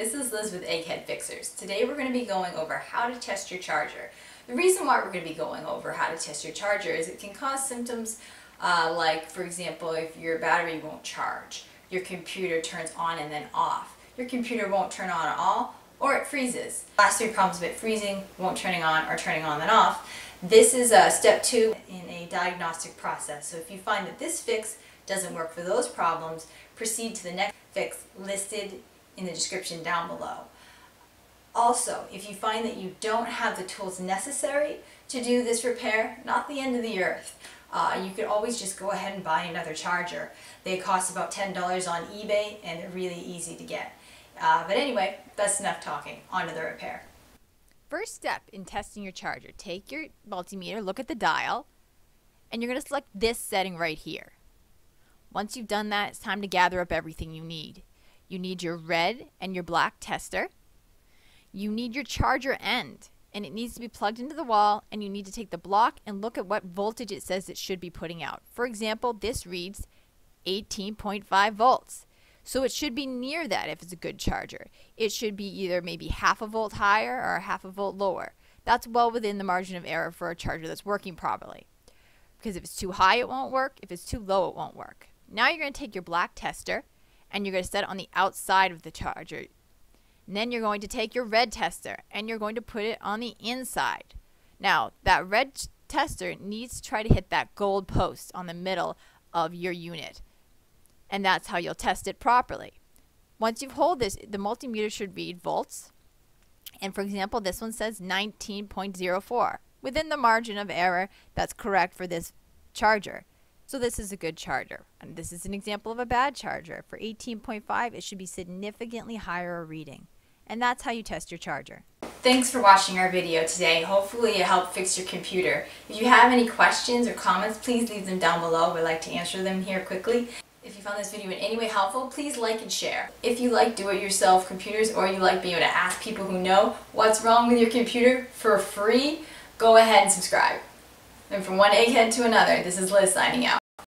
this is Liz with Egghead Fixers. Today we're going to be going over how to test your charger. The reason why we're going to be going over how to test your charger is it can cause symptoms like, for example, if your battery won't charge, your computer turns on and then off, your computer won't turn on at all, or it freezes. Last three problems of it freezing, won't turning on, or turning on then off. This is step 2 in a diagnostic process. So if you find that this fix doesn't work for those problems, proceed to the next fix listed in the description down below. Also, if you find that you don't have the tools necessary to do this repair, not the end of the earth. You could always just go ahead and buy another charger. They cost about $10 on eBay and they're really easy to get. But anyway, that's enough talking. On to the repair. First step in testing your charger, take your multimeter, look at the dial, and you're going to select this setting right here. Once you've done that, it's time to gather up everything you need. You need your red and your black tester. You need your charger end, and it needs to be plugged into the wall, and you need to take the block and look at what voltage it says it should be putting out. For example, this reads 18.5 volts. So it should be near that if it's a good charger. It should be either maybe half a volt higher or half a volt lower. That's well within the margin of error for a charger that's working properly. Because if it's too high, it won't work. If it's too low, it won't work. Now you're going to take your black tester and you're going to set it on the outside of the charger. And then you're going to take your red tester and you're going to put it on the inside. Now, that red tester needs to try to hit that gold post on the middle of your unit. And that's how you'll test it properly. Once you hold this, the multimeter should read volts. And for example, this one says 19.04. Within the margin of error, that's correct for this charger. So this is a good charger. And this is an example of a bad charger. For 18.5, it should be significantly higher reading. And that's how you test your charger. Thanks for watching our video today. Hopefully it helped fix your computer. If you have any questions or comments, please leave them down below. We'd like to answer them here quickly. If you found this video in any way helpful, please like and share. If you like do-it-yourself computers or you like being able to ask people who know what's wrong with your computer for free, go ahead and subscribe. And from one egghead to another, this is Liz signing out.